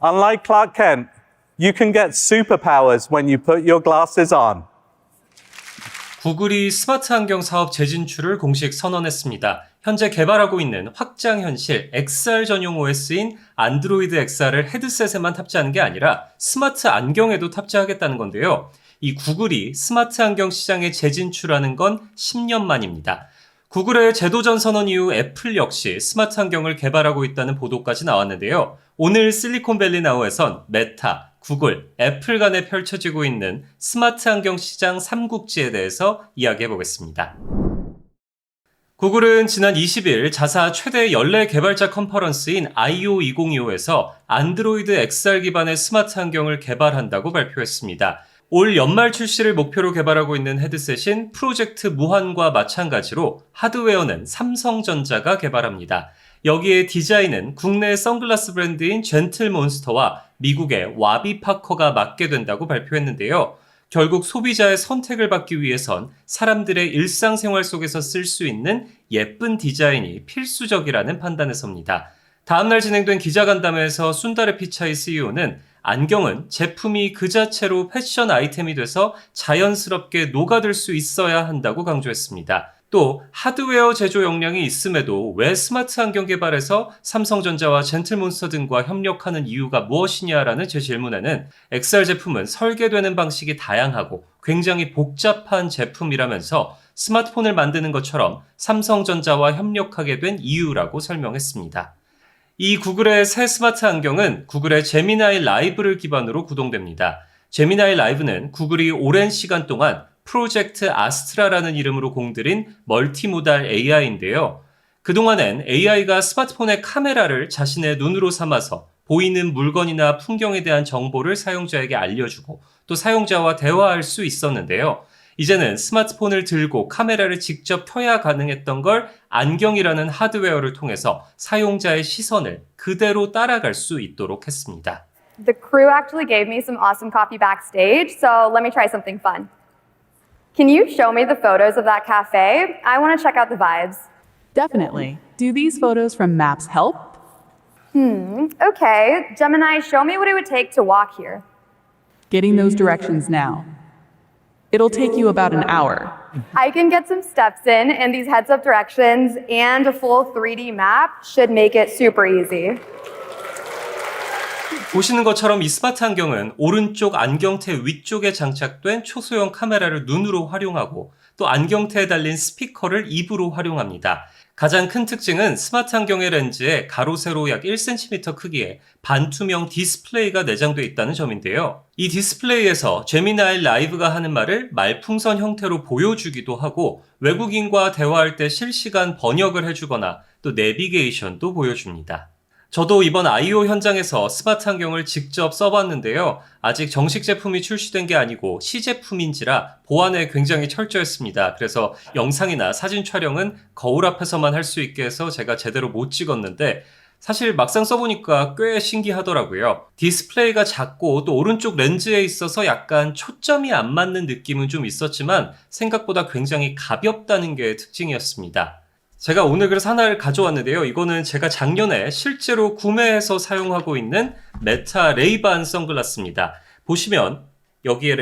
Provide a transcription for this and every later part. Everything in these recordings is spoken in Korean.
Unlike Clark Kent, you can get superpowers when you put your glasses on. 구글이 스마트 안경 사업 재진출을 공식 선언했습니다. 현재 개발하고 있는 확장현실 XR 전용 OS인 안드로이드 XR을 헤드셋에만 탑재하는 게 아니라 스마트 안경에도 탑재하겠다는 건데요. 이 구글이 스마트 안경 시장에 재진출하는 건 10년 만입니다. 구글의 제도전 선언 이후 애플 역시 스마트 안경을 개발하고 있다는 보도까지 나왔는데요. 오늘 실리콘밸리나우에선 메타, 구글, 애플 간에 펼쳐지고 있는 스마트 안경 시장 삼국지에 대해서 이야기해 보겠습니다. 구글은 지난 20일 자사 최대 연례 개발자 컨퍼런스인 I/O 2025에서 안드로이드 XR 기반의 스마트 안경을 개발한다고 발표했습니다. 올 연말 출시를 목표로 개발하고 있는 헤드셋인 프로젝트 무한과 마찬가지로 하드웨어는 삼성전자가 개발합니다. 여기에 디자인은 국내 선글라스 브랜드인 젠틀몬스터와 미국의 와비파커가 맡게 된다고 발표했는데요. 결국 소비자의 선택을 받기 위해선 사람들의 일상생활 속에서 쓸 수 있는 예쁜 디자인이 필수적이라는 판단에 섭니다. 다음날 진행된 기자간담회에서 순다르 피차이 CEO는 안경은 제품이 그 자체로 패션 아이템이 돼서 자연스럽게 녹아들 수 있어야 한다고 강조했습니다. 또 하드웨어 제조 역량이 있음에도 왜 스마트 안경 개발에서 삼성전자와 젠틀몬스터 등과 협력하는 이유가 무엇이냐라는 제 질문에는 XR 제품은 설계되는 방식이 다양하고 굉장히 복잡한 제품이라면서 스마트폰을 만드는 것처럼 삼성전자와 협력하게 된 이유라고 설명했습니다. 이 구글의 새 스마트 안경은 구글의 제미나이 라이브를 기반으로 구동됩니다. 제미나이 라이브는 구글이 오랜 시간 동안 프로젝트 아스트라라는 이름으로 공들인 멀티모달 AI인데요. 그동안엔 AI가 스마트폰의 카메라를 자신의 눈으로 삼아서 보이는 물건이나 풍경에 대한 정보를 사용자에게 알려주고 또 사용자와 대화할 수 있었는데요. 이제는 스마트폰을 들고 카메라를 직접 켜야 가능했던 걸 안경이라는 하드웨어를 통해서 사용자의 시선을 그대로 따라갈 수 있도록 했습니다. The crew actually gave me some awesome coffee backstage, so let me try something fun. Can you show me the photos of that cafe? I want to check out the vibes. Definitely. Do these photos from Maps help? Okay, Gemini, show me what it would take to walk here. Getting those directions now. It'll take you about an hour. I can get some steps in, and these heads-up directions and a full 3D map should make it super easy. 보시는 것처럼 이 스마트 안경은 오른쪽 안경테 위쪽에 장착된 초소형 카메라를 눈으로 활용하고 또 안경테에 달린 스피커를 입으로 활용합니다. 가장 큰 특징은 스마트 안경의 렌즈에 가로 세로 약 1cm 크기의 반투명 디스플레이가 내장되어 있다는 점인데요. 이 디스플레이에서 제미나이 라이브가 하는 말을 말풍선 형태로 보여주기도 하고 외국인과 대화할 때 실시간 번역을 해주거나 또 내비게이션도 보여줍니다. 저도 이번 I/O 현장에서 스마트 안경을 직접 써봤는데요. 아직 정식 제품이 출시된 게 아니고 시제품인지라 보안에 굉장히 철저했습니다. 그래서 영상이나 사진 촬영은 거울 앞에서만 할 수 있게 해서 제가 제대로 못 찍었는데 사실 막상 써보니까 꽤 신기하더라고요. 디스플레이가 작고 또 오른쪽 렌즈에 있어서 약간 초점이 안 맞는 느낌은 좀 있었지만 생각보다 굉장히 가볍다는 게 특징이었습니다. 제가 오늘 그래서 하나를 가져왔는데요. 이거는 제가 작년에 실제로 구매해서 사용하고 있는 메타 레이반 선글라스입니다. 보시면 여기에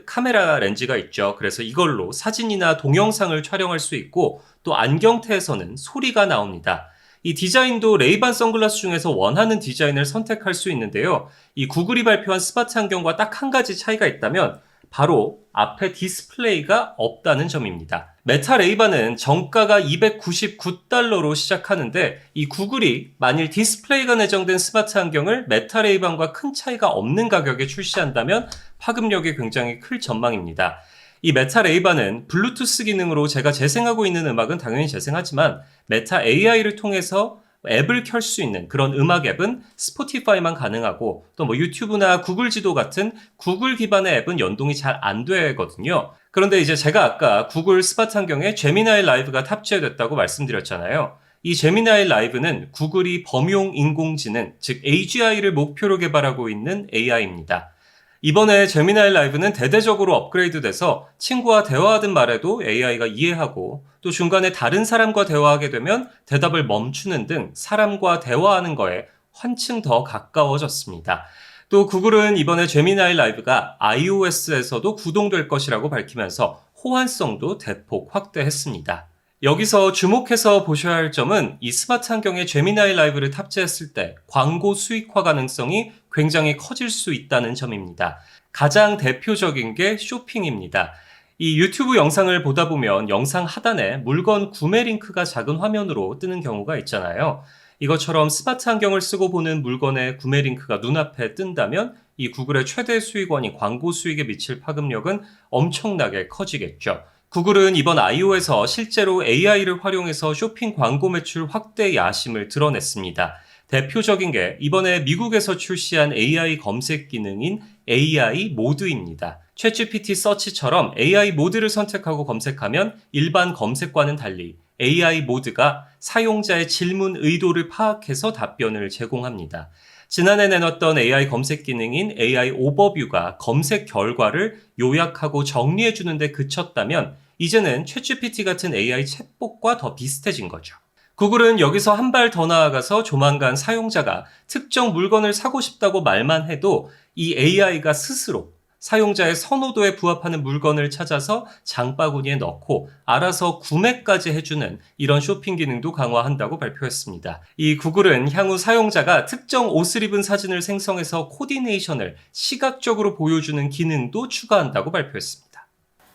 카메라 렌즈가 있죠. 그래서 이걸로 사진이나 동영상을 촬영할 수 있고 또 안경테에서는 소리가 나옵니다. 이 디자인도 레이반 선글라스 중에서 원하는 디자인을 선택할 수 있는데요. 이 구글이 발표한 스마트 안경과 딱 한 가지 차이가 있다면 바로 앞에 디스플레이가 없다는 점입니다. 메타 레이반은 정가가 $299로 시작하는데 이 구글이 만일 디스플레이가 내장된 스마트 안경을 메타 레이반과 큰 차이가 없는 가격에 출시한다면 파급력이 굉장히 클 전망입니다. 이 메타 레이반은 블루투스 기능으로 제가 재생하고 있는 음악은 당연히 재생하지만 메타 AI를 통해서 앱을 켤 수 있는 그런 음악 앱은 스포티파이만 가능하고 또 유튜브나 구글 지도 같은 구글 기반의 앱은 연동이 잘 안 되거든요. 그런데 이제 제가 아까 구글 스마트 안경에 제미나이 라이브가 탑재됐다고 말씀드렸잖아요. 이 제미나이 라이브는 구글이 범용 인공지능, 즉 AGI를 목표로 개발하고 있는 AI입니다. 이번에 제미나이 라이브는 대대적으로 업그레이드돼서 친구와 대화하든 말해도 AI가 이해하고 또 중간에 다른 사람과 대화하게 되면 대답을 멈추는 등 사람과 대화하는 거에 한층 더 가까워졌습니다. 또 구글은 이번에 제미나이 라이브가 iOS에서도 구동될 것이라고 밝히면서 호환성도 대폭 확대했습니다. 여기서 주목해서 보셔야 할 점은 이 스마트 안경에 제미나이 라이브를 탑재했을 때 광고 수익화 가능성이 굉장히 커질 수 있다는 점입니다. 가장 대표적인 게 쇼핑입니다. 이 유튜브 영상을 보다 보면 영상 하단에 물건 구매 링크가 작은 화면으로 뜨는 경우가 있잖아요. 이것처럼 스마트 안경을 쓰고 보는 물건의 구매 링크가 눈앞에 뜬다면 이 구글의 최대 수익원인 광고 수익에 미칠 파급력은 엄청나게 커지겠죠. 구글은 이번 I.O.에서 실제로 AI를 활용해서 쇼핑 광고 매출 확대 야심을 드러냈습니다. 대표적인 게 이번에 미국에서 출시한 AI 검색 기능인 AI 모드입니다. 챗GPT 서치처럼 AI 모드를 선택하고 검색하면 일반 검색과는 달리 AI 모드가 사용자의 질문 의도를 파악해서 답변을 제공합니다. 지난해 내놨던 AI 검색 기능인 AI 오버뷰가 검색 결과를 요약하고 정리해주는 데 그쳤다면 이제는 챗GPT 같은 AI 챗봇과 더 비슷해진 거죠. 구글은 여기서 한 발 더 나아가서 조만간 사용자가 특정 물건을 사고 싶다고 말만 해도 이 AI가 스스로 사용자의 선호도에 부합하는 물건을 찾아서 장바구니에 넣고 알아서 구매까지 해주는 이런 쇼핑 기능도 강화한다고 발표했습니다. 이 구글은 향후 사용자가 특정 옷을 입은 사진을 생성해서 코디네이션을 시각적으로 보여주는 기능도 추가한다고 발표했습니다.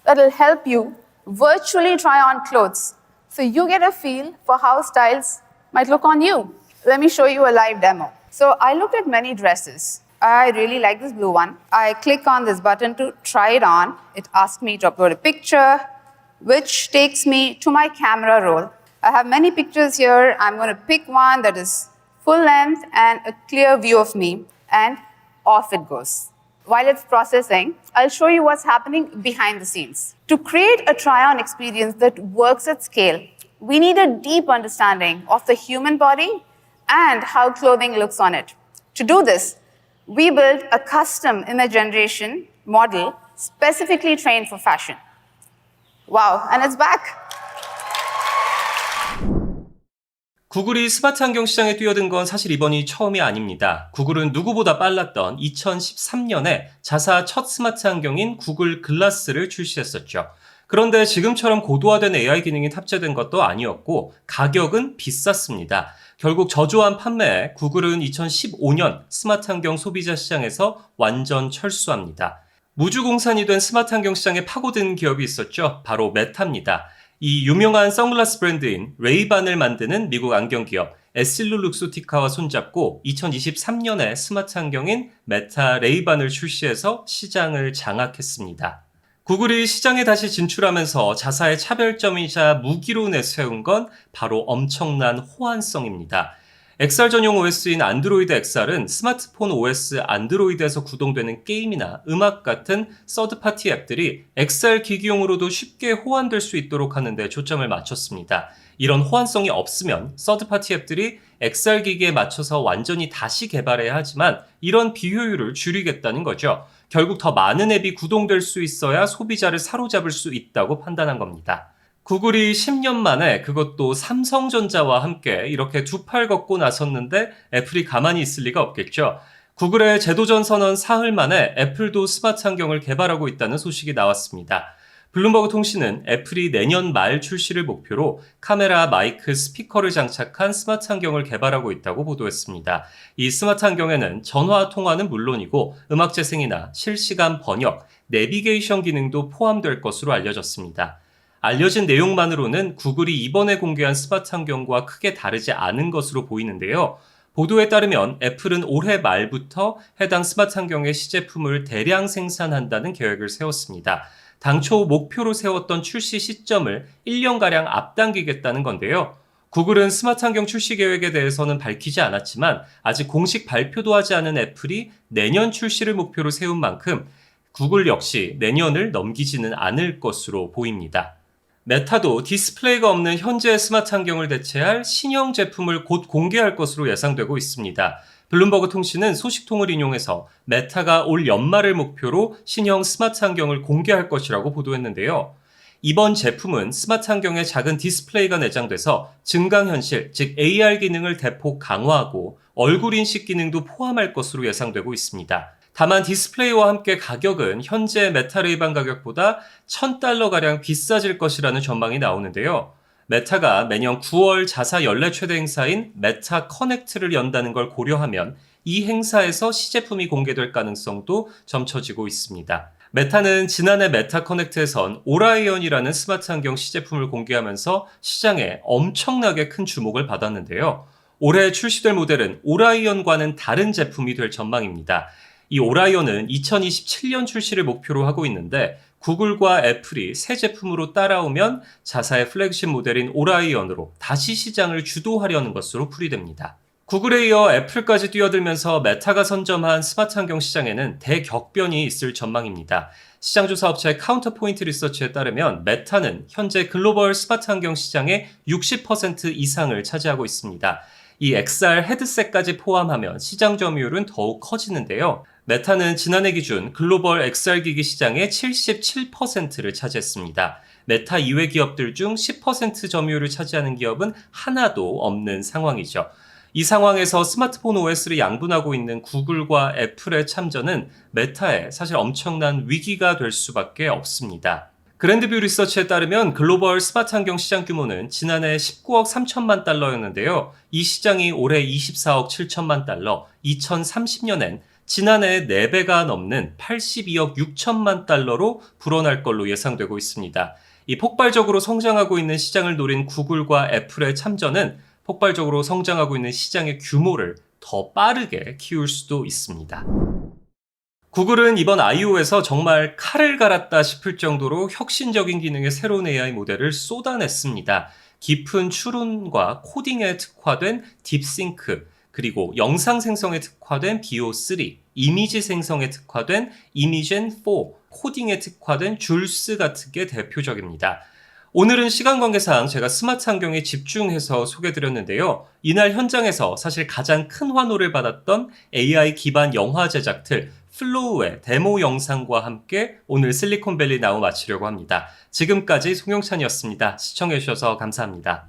That'll help you virtually try on clothes so you get a feel for how styles might look on you. Let me show you a live demo. So I looked at many dresses. I really like this blue one. I click on this button to try it on. It asks me to upload a picture, which takes me to my camera roll. I have many pictures here. I'm going to pick one that is full length and a clear view of me, and off it goes. While it's processing, I'll show you what's happening behind the scenes. To create a try-on experience that works at scale, we need a deep understanding of the human body and how clothing looks on it. To do this, we built a custom image generation model specifically trained for fashion. Wow, and it's back. 구글이 스마트 안경 시장에 뛰어든 건 사실 이번이 처음이 아닙니다. 구글은 누구보다 빨랐던 2013년에 자사 첫 스마트 안경인 구글 글라스를 출시했었죠. 그런데 지금처럼 고도화된 AI 기능이 탑재된 것도 아니었고 가격은 비쌌습니다. 결국 저조한 판매에 구글은 2015년 스마트 안경 소비자 시장에서 완전 철수합니다. 무주공산이 된 스마트 안경 시장에 파고든 기업이 있었죠. 바로 메타입니다. 이 유명한 선글라스 브랜드인 레이반을 만드는 미국 안경 기업 에슬룰룩소티카와 손잡고 2023년에 스마트 안경인 메타 레이반을 출시해서 시장을 장악했습니다. 구글이 시장에 다시 진출하면서 자사의 차별점이자 무기로 내세운 건 바로 엄청난 호환성입니다. XR 전용 OS인 안드로이드 XR은 스마트폰 OS 안드로이드에서 구동되는 게임이나 음악 같은 서드파티 앱들이 XR 기기용으로도 쉽게 호환될 수 있도록 하는 데 초점을 맞췄습니다. 이런 호환성이 없으면 서드파티 앱들이 XR 기기에 맞춰서 완전히 다시 개발해야 하지만 이런 비효율을 줄이겠다는 거죠. 결국 더 많은 앱이 구동될 수 있어야 소비자를 사로잡을 수 있다고 판단한 겁니다. 구글이 10년 만에 그것도 삼성전자와 함께 이렇게 두 팔 걷고 나섰는데 애플이 가만히 있을 리가 없겠죠. 구글의 제도전 선언 사흘 만에 애플도 스마트 안경을 개발하고 있다는 소식이 나왔습니다. 블룸버그 통신은 애플이 내년 말 출시를 목표로 카메라, 마이크, 스피커를 장착한 스마트 안경을 개발하고 있다고 보도했습니다. 이 스마트 안경에는 전화 통화는 물론이고 음악 재생이나 실시간 번역, 내비게이션 기능도 포함될 것으로 알려졌습니다. 알려진 내용만으로는 구글이 이번에 공개한 스마트 안경과 크게 다르지 않은 것으로 보이는데요. 보도에 따르면 애플은 올해 말부터 해당 스마트 안경의 시제품을 대량 생산한다는 계획을 세웠습니다. 당초 목표로 세웠던 출시 시점을 1년가량 앞당기겠다는 건데요. 구글은 스마트 안경 출시 계획에 대해서는 밝히지 않았지만 아직 공식 발표도 하지 않은 애플이 내년 출시를 목표로 세운 만큼 구글 역시 내년을 넘기지는 않을 것으로 보입니다. 메타도 디스플레이가 없는 현재의 스마트 안경을 대체할 신형 제품을 곧 공개할 것으로 예상되고 있습니다. 블룸버그 통신은 소식통을 인용해서 메타가 올 연말을 목표로 신형 스마트 안경을 공개할 것이라고 보도했는데요. 이번 제품은 스마트 환경에 작은 디스플레이가 내장돼서 증강현실, 즉 AR 기능을 대폭 강화하고 얼굴 인식 기능도 포함할 것으로 예상되고 있습니다. 다만 디스플레이와 함께 가격은 현재 메타 레이반 가격보다 $1,000가량 비싸질 것이라는 전망이 나오는데요. 메타가 매년 9월 자사 연례 최대 행사인 메타 커넥트를 연다는 걸 고려하면 이 행사에서 시제품이 공개될 가능성도 점쳐지고 있습니다. 메타는 지난해 메타 커넥트에선 오라이언이라는 스마트 환경 시제품을 공개하면서 시장에 엄청나게 큰 주목을 받았는데요. 올해 출시될 모델은 오라이언과는 다른 제품이 될 전망입니다. 이 오라이언은 2027년 출시를 목표로 하고 있는데 구글과 애플이 새 제품으로 따라오면 자사의 플래그십 모델인 오라이언으로 다시 시장을 주도하려는 것으로 풀이됩니다. 구글에 이어 애플까지 뛰어들면서 메타가 선점한 스마트 환경 시장에는 대격변이 있을 전망입니다. 시장조사 업체 카운터포인트 리서치에 따르면 메타는 현재 글로벌 스마트 환경 시장의 60% 이상을 차지하고 있습니다. 이 XR 헤드셋까지 포함하면 시장 점유율은 더욱 커지는데요. 메타는 지난해 기준 글로벌 XR 기기 시장의 77%를 차지했습니다. 메타 이외 기업들 중 10% 점유율을 차지하는 기업은 하나도 없는 상황이죠. 이 상황에서 스마트폰 OS를 양분하고 있는 구글과 애플의 참전은 메타에 사실 엄청난 위기가 될 수밖에 없습니다. 그랜드뷰 리서치에 따르면 글로벌 스마트 환경 시장 규모는 지난해 19억 3천만 달러였는데요. 이 시장이 올해 24억 7천만 달러, 2030년엔 지난해 4배가 넘는 82억 6천만 달러로 불어날 걸로 예상되고 있습니다. 이 폭발적으로 성장하고 있는 시장을 노린 구글과 애플의 참전은 폭발적으로 성장하고 있는 시장의 규모를 더 빠르게 키울 수도 있습니다. 구글은 이번 I.O.에서 정말 칼을 갈았다 싶을 정도로 혁신적인 기능의 새로운 AI 모델을 쏟아냈습니다. 깊은 추론과 코딩에 특화된 딥싱크, 그리고 영상 생성에 특화된 BO3, 이미지 생성에 특화된 이미젠4, 코딩에 특화된 줄스 같은 게 대표적입니다. 오늘은 시간 관계상 제가 스마트 환경에 집중해서 소개드렸는데요. 이날 현장에서 사실 가장 큰 환호를 받았던 AI 기반 영화 제작틀 플로우의 데모 영상과 함께 오늘 실리콘밸리 나우 마치려고 합니다. 지금까지 송영찬이었습니다. 시청해주셔서 감사합니다.